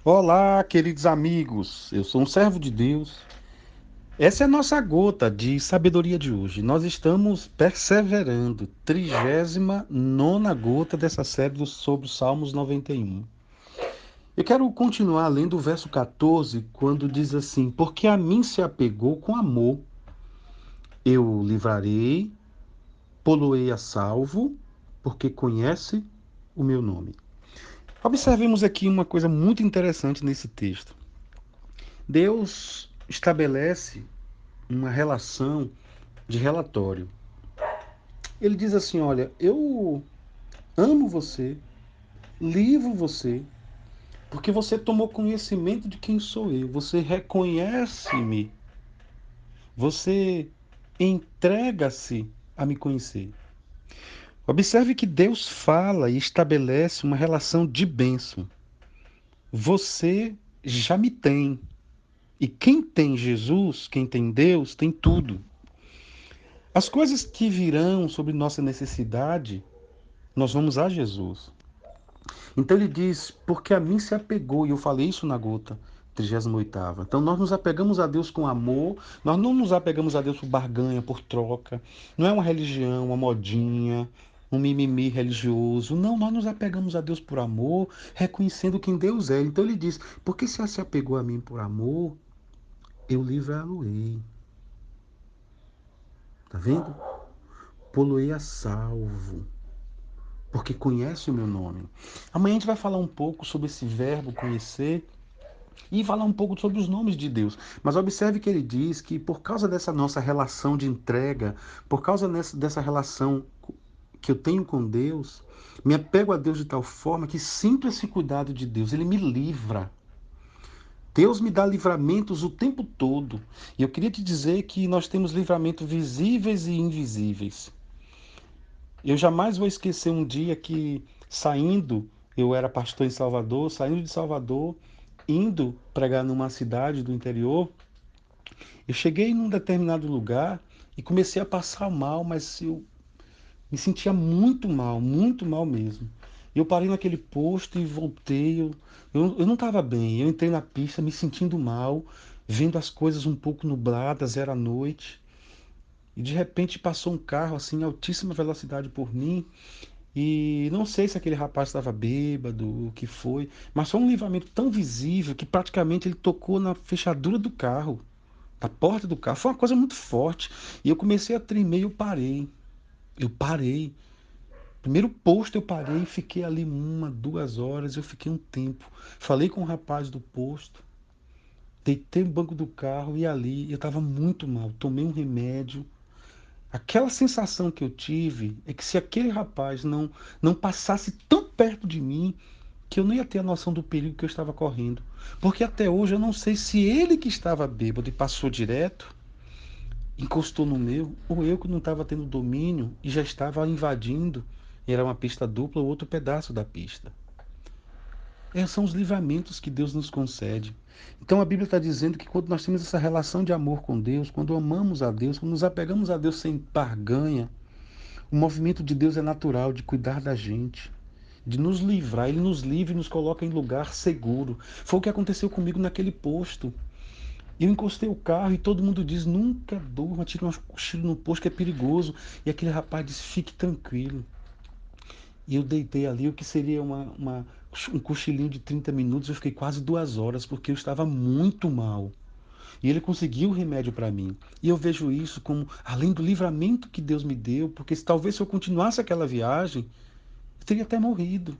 Olá, queridos amigos. Eu sou um servo de Deus. Essa é a nossa gota de sabedoria de hoje. Nós estamos perseverando, 39ª gota dessa série sobre os Salmos 91. Eu quero continuar lendo o verso 14, quando diz assim: Porque a mim se apegou com amor, eu o livrarei, poloei a salvo, porque conhece o meu nome. Observemos aqui uma coisa muito interessante nesse texto. Deus estabelece uma relação de relatório. Ele diz assim: Olha, eu amo você, livro você, porque você tomou conhecimento de quem sou eu, você reconhece-me, você entrega-se a me conhecer. Observe que Deus fala e estabelece uma relação de bênção. Você já me tem. E quem tem Jesus, quem tem Deus, tem tudo. As coisas que virão sobre nossa necessidade, nós vamos a Jesus. Então ele diz, porque a mim se apegou, e eu falei isso na gota 38ª. Então nós nos apegamos a Deus com amor, nós não nos apegamos a Deus por barganha, por troca. Não é uma religião, uma modinha, um mimimi religioso. Não, nós nos apegamos a Deus por amor, reconhecendo quem Deus é. Então ele diz, porque se apegou a mim por amor, eu livrá-lo-ei. Tá vendo? Poloei a salvo, porque conhece o meu nome. Amanhã a gente vai falar um pouco sobre esse verbo conhecer e falar um pouco sobre os nomes de Deus. Mas observe que ele diz que por causa dessa nossa relação de entrega, por causa dessa relação que eu tenho com Deus, me apego a Deus de tal forma que sinto esse cuidado de Deus. Ele me livra. Deus me dá livramentos o tempo todo. E eu queria te dizer que nós temos livramentos visíveis e invisíveis. Eu jamais vou esquecer um dia que, saindo, eu era pastor em Salvador, saindo de Salvador, indo pregar numa cidade do interior, eu cheguei num determinado lugar e comecei a passar mal, mas eu me sentia muito mal mesmo. Eu parei naquele posto e voltei. Eu não estava bem. Eu entrei na pista me sentindo mal, vendo as coisas um pouco nubladas, era noite. E de repente passou um carro assim, em altíssima velocidade por mim. E não sei se aquele rapaz estava bêbado, o que foi, mas foi um livramento tão visível que praticamente ele tocou na fechadura do carro, da porta do carro. Foi uma coisa muito forte. E eu comecei a tremer e eu parei. Eu parei. Primeiro posto eu parei, fiquei ali 1, 2 horas, eu fiquei um tempo. Falei com o rapaz do posto, deitei no banco do carro e ali eu estava muito mal. Tomei um remédio. Aquela sensação que eu tive é que se aquele rapaz não passasse tão perto de mim, que eu não ia ter a noção do perigo que eu estava correndo. Porque até hoje eu não sei se ele que estava bêbado e passou direto, encostou no meu, ou eu que não estava tendo domínio e já estava invadindo, e era uma pista dupla ou outro pedaço da pista. Esses são os livramentos que Deus nos concede. Então a Bíblia está dizendo que quando nós temos essa relação de amor com Deus, quando amamos a Deus, quando nos apegamos a Deus sem barganha, o movimento de Deus é natural de cuidar da gente, de nos livrar. Ele nos livra e nos coloca em lugar seguro. Foi o que aconteceu comigo naquele posto. Eu encostei o carro e todo mundo diz: nunca durma, tira um cochilo no posto que é perigoso. E aquele rapaz disse: fique tranquilo. E eu deitei ali, o que seria um cochilinho de 30 minutos, eu fiquei quase 2 horas, porque eu estava muito mal. E ele conseguiu o remédio para mim. E eu vejo isso como, além do livramento que Deus me deu, porque talvez se eu continuasse aquela viagem, eu teria até morrido.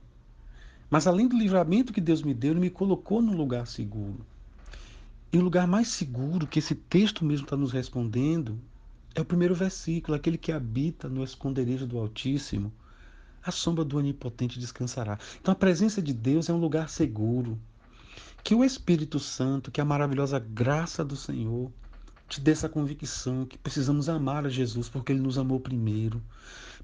Mas além do livramento que Deus me deu, Ele me colocou num lugar seguro. E o lugar mais seguro que esse texto mesmo está nos respondendo é o primeiro versículo, aquele que habita no esconderijo do Altíssimo. A sombra do Onipotente descansará. Então a presença de Deus é um lugar seguro. Que o Espírito Santo, que a maravilhosa graça do Senhor, te dê essa convicção que precisamos amar a Jesus porque Ele nos amou primeiro.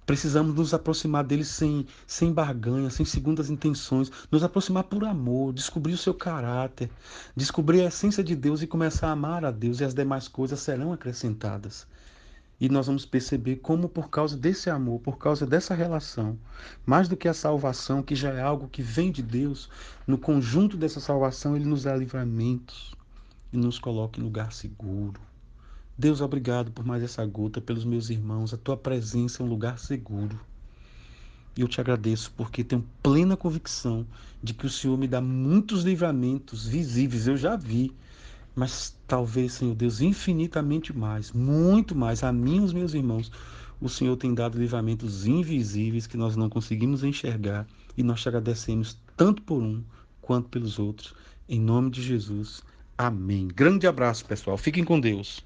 Precisamos nos aproximar dele sem barganha, sem segundas intenções, nos aproximar por amor, descobrir o seu caráter, descobrir a essência de Deus e começar a amar a Deus, e as demais coisas serão acrescentadas. E nós vamos perceber como, por causa desse amor, por causa dessa relação, mais do que a salvação, que já é algo que vem de Deus, no conjunto dessa salvação, Ele nos dá livramentos e nos coloca em lugar seguro. Deus, obrigado por mais essa gota, pelos meus irmãos. A tua presença é um lugar seguro. E eu te agradeço porque tenho plena convicção de que o Senhor me dá muitos livramentos visíveis. Eu já vi, mas talvez, Senhor Deus, infinitamente mais, muito mais, a mim e aos meus irmãos, o Senhor tem dado livramentos invisíveis que nós não conseguimos enxergar e nós te agradecemos tanto por um quanto pelos outros. Em nome de Jesus. Amém. Grande abraço, pessoal. Fiquem com Deus.